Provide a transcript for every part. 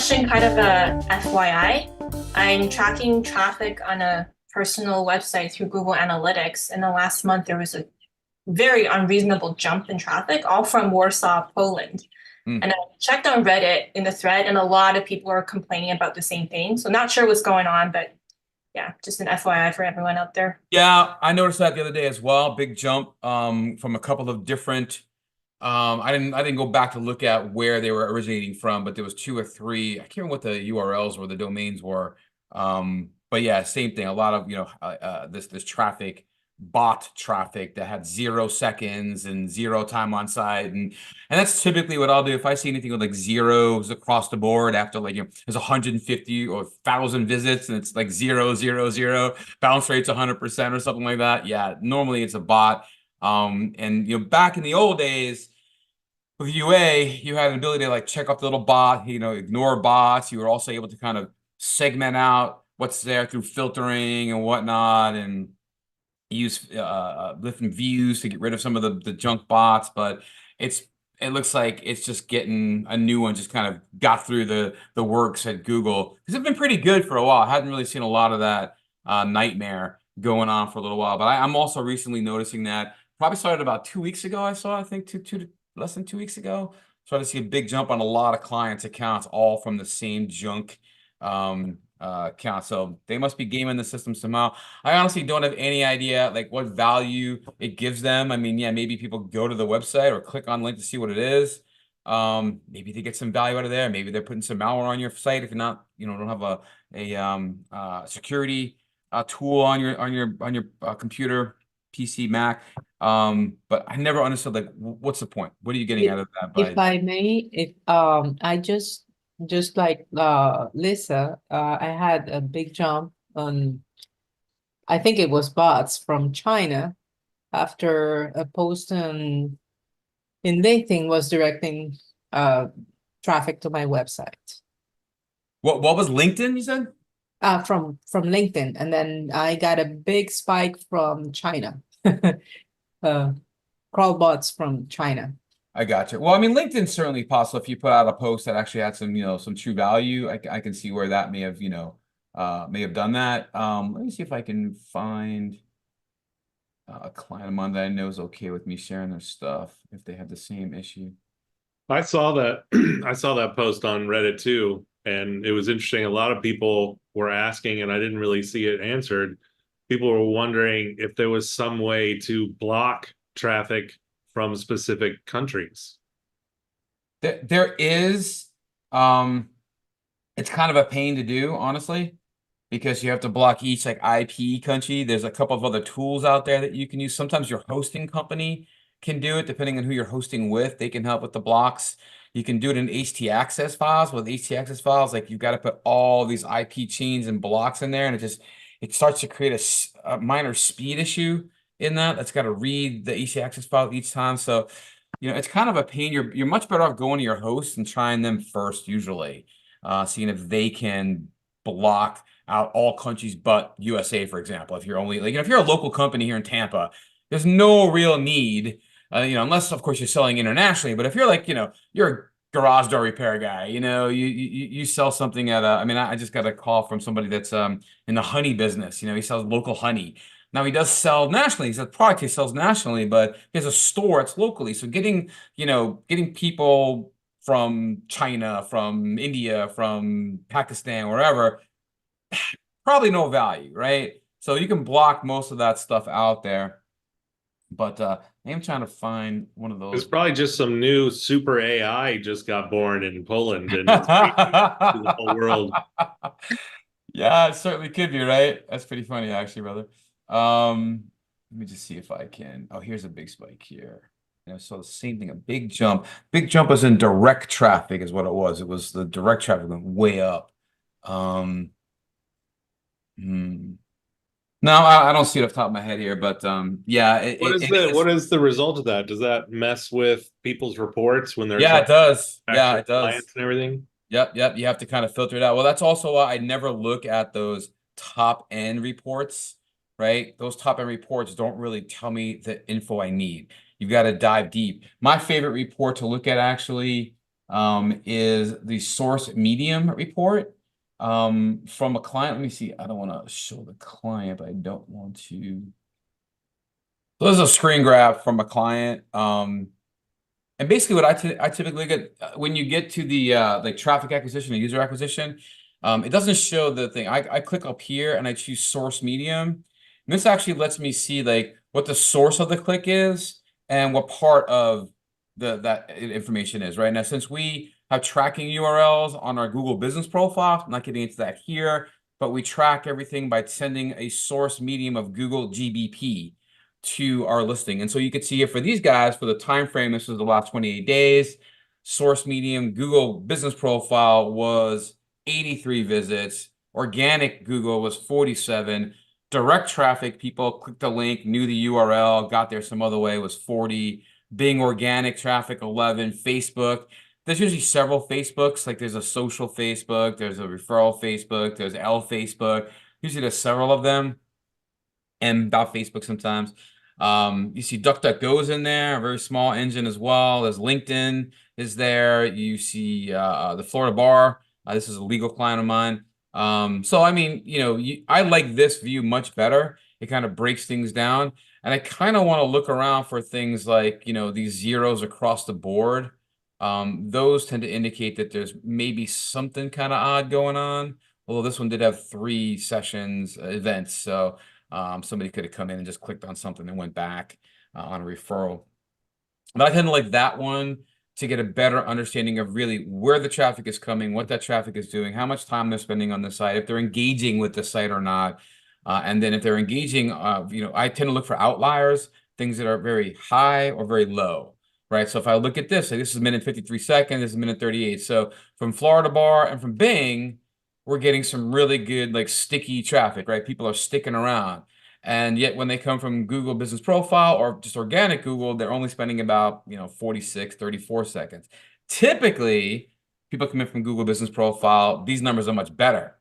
question, kind of a FYI. I'm tracking traffic on a personal website through Google Analytics. In the last month, there was a very unreasonable jump in traffic, all from Warsaw, Poland. Mm. And I checked on Reddit in the thread, and a lot of people are complaining about the same thing. So not sure what's going on, but yeah, just an FYI for everyone out there. Yeah, I noticed that the other day as well. Big jump from a couple of different I didn't go back to look at where they were originating from, but there was two or three. I can't remember what the URLs were, the domains were. But yeah, same thing. A lot of, this traffic, bot traffic that had 0 seconds and zero time on site. And that's typically what I'll do if I see anything with like zeros across the board after like, there's 150 or 1,000 visits and it's like 0, 0, 0, bounce rate's 100% or something like that. Yeah, normally it's a bot. And back in the old days with UA, you had an ability to like check off the little bot, ignore bots. You were also able to kind of segment out what's there through filtering and whatnot, and use different views to get rid of some of the junk bots. But it looks like it's just getting a new one, just kind of got through the works at Google, because it's been pretty good for a while. I hadn't really seen a lot of that nightmare going on for a little while. But I'm also recently noticing that. Probably started about 2 weeks ago. I think less than 2 weeks ago. Started to see a big jump on a lot of clients' accounts, all from the same junk account. So they must be gaming the system somehow. I honestly don't have any idea like what value it gives them. I mean, yeah, maybe people go to the website or click on link to see what it is. Maybe they get some value out of there. Maybe they're putting some malware on your site if you're not, don't have a security tool on your computer, PC, Mac. But I never understood like what's the point? What are you getting If, out of that if by I may, if I just like Lisa, I had a big jump on, I think it was bots from China after a post in LinkedIn was directing traffic to my website. what was LinkedIn, you said? From LinkedIn, and then I got a big spike from China. Crawl bots from China. I got you. Well, I mean, LinkedIn's certainly possible if you put out a post that actually had some true value. I can see where that may have done that. Let me see if I can find a client of mine that I know is okay with me sharing their stuff if they have the same issue. I saw that I saw that post on Reddit too, and it was interesting. A lot of people were asking, and I didn't really see it answered. People were wondering if there was some way to block traffic from specific countries. There is, it's kind of a pain to do, honestly, because you have to block each like IP country. There's a couple of other tools out there that you can use. Sometimes your hosting company can do it, depending on who you're hosting with. They can help with the blocks. You can do it in htaccess files. With htaccess files, like you've got to put all these IP chains and blocks in there, and it starts to create a minor speed issue in that. It's got to read the htaccess file each time. So, it's kind of a pain. You're much better off going to your host and trying them first, usually, seeing if they can block out all countries but USA, for example. If you're only if you're a local company here in Tampa, there's no real need, unless of course you're selling internationally. But if you're you're a garage door repair guy, you sell something at I mean, I just got a call from somebody that's in the honey business. He sells local honey. Now he does sell nationally. He's a product he sells nationally, but he has a store it's locally. So getting people from China, from India, from Pakistan, wherever, probably no value, right? So you can block most of that stuff out there. But I am trying to find one of those. It's probably just some new super AI just got born in Poland and it's to the whole world. Yeah, it certainly could be, right? That's pretty funny, actually, brother. Let me just see if I can. Oh, here's a big spike here. So the same thing, a big jump. Big jump was in direct traffic, is what it was. It was the direct traffic went way up. No, I don't see it off the top of my head here, but yeah. What is the result of that? Does that mess with people's reports when they're Yeah, it does. Yeah, it does. clients and everything? Yep. You have to kind of filter it out. Well, that's also why I never look at those top end reports, right? Those top end reports don't really tell me the info I need. You've got to dive deep. My favorite report to look at actually is the source medium report from a client. Let me see. I don't want to show the client, but I don't want to. So this is a screen grab from a client. And basically what I typically get when you get to the like traffic acquisition and user acquisition, it doesn't show the thing. I click up here and I choose source medium. And this actually lets me see like what the source of the click is and what part of that information is, right? Now, since we have tracking URLs on our Google business profile, I'm not getting into that here, but we track everything by sending a source medium of Google GBP to our listing. And so you can see here for these guys, for the time frame, this was the last 28 days, source medium Google business profile was 83 visits, organic Google was 47, direct traffic, people clicked the link, knew the URL, got there some other way, was 40, Bing organic traffic 11, Facebook. There's usually several Facebooks, like there's a social Facebook, there's a referral Facebook, there's L Facebook. Usually there's several of them. And about Facebook sometimes. You see DuckDuckGo's in there, a very small engine as well. There's LinkedIn is there. You see the Florida Bar. This is a legal client of mine. So I mean, I like this view much better. It kind of breaks things down. And I kind of want to look around for things like, these zeros across the board. Those tend to indicate that there's maybe something kind of odd going on. Although this one did have 3 sessions, events. So somebody could have come in and just clicked on something and went back on a referral. But I tend to like that one to get a better understanding of really where the traffic is coming, what that traffic is doing, how much time they're spending on the site, if they're engaging with the site or not. And then if they're engaging, I tend to look for outliers, things that are very high or very low, right? So if I look at this, like this is a minute 53 seconds, this is a minute 38. So from Florida Bar and from Bing, we're getting some really good, like sticky traffic, right? People are sticking around. And yet when they come from Google Business Profile or just organic Google, they're only spending about, 46, 34 seconds. Typically, people come in from Google Business Profile, these numbers are much better.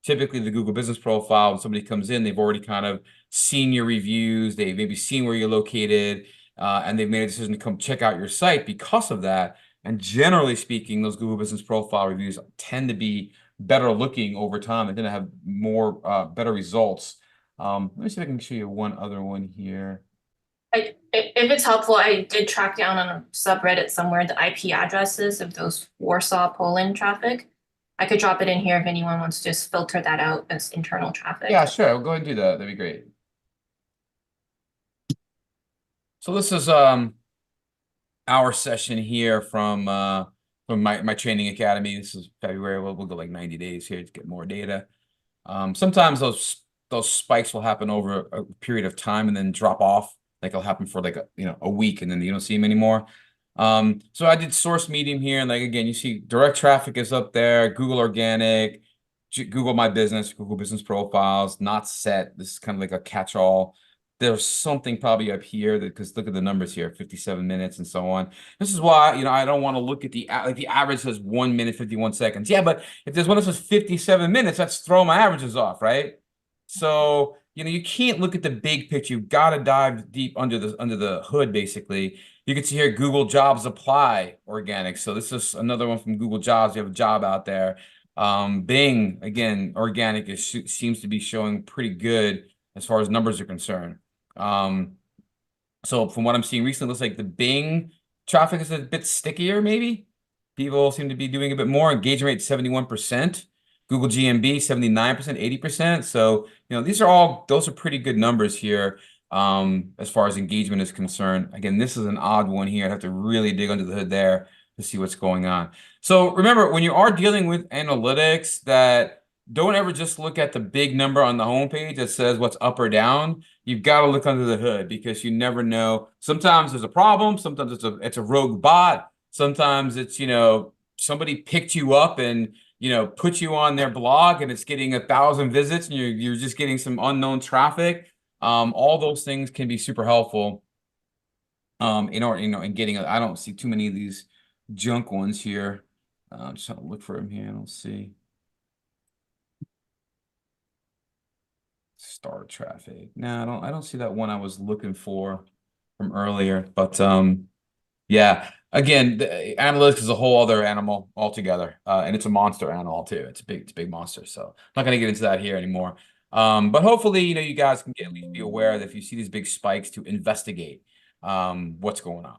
Typically, the Google Business Profile, when somebody comes in, they've already kind of seen your reviews, they've maybe seen where you're located, and they've made a decision to come check out your site because of that. And generally speaking, those Google Business Profile reviews tend to be better looking over time and then have more better results. Let me see if I can show you one other one here. If it's helpful, I did track down on a subreddit somewhere the IP addresses of those Warsaw, Poland traffic. I could drop it in here if anyone wants to just filter that out as internal traffic. Yeah, sure. We'll go ahead and do that. That'd be great. So this is our session here from my training academy. This is February. We'll go like 90 days here to get more data. Sometimes those spikes will happen over a period of time and then drop off. Like it'll happen for like a week and then you don't see them anymore. So I did source medium here, and like again, you see direct traffic is up there, Google organic, Google My Business, Google Business Profiles, not set. This is kind of like a catch-all. There's something probably up here because look at the numbers here, 57 minutes and so on. This is why, I don't want to look at the average says 1 minute, 51 seconds. Yeah, but if there's one that says 57 minutes, that's throwing my averages off, right? So, you can't look at the big picture. You've got to dive deep under the hood, basically. You can see here Google Jobs Apply organic. So this is another one from Google Jobs. You have a job out there. Bing, again, organic seems to be showing pretty good as far as numbers are concerned. So from what I'm seeing recently, it looks like the Bing traffic is a bit stickier, maybe. People seem to be doing a bit more. Engagement rate 71%. Google GMB 79%, 80%. So, those are pretty good numbers here as far as engagement is concerned. Again, this is an odd one here. I'd have to really dig under the hood there to see what's going on. So remember, when you are dealing with analytics, that don't ever just look at the big number on the homepage that says what's up or down. You've got to look under the hood because you never know. Sometimes there's a problem. Sometimes it's a rogue bot. Sometimes it's, somebody picked you up and put you on their blog and it's getting 1,000 visits and you're just getting some unknown traffic. All those things can be super helpful. In order, in getting, I don't see too many of these junk ones here. I'm just trying to look for them here. Let's see. Star traffic. No, I don't see that one I was looking for from earlier, but yeah. again, the analytics is a whole other animal altogether, and it's a monster animal too. It's a big monster. So I'm not going to get into that here anymore. But hopefully, you guys can at least be aware that if you see these big spikes, to investigate what's going on.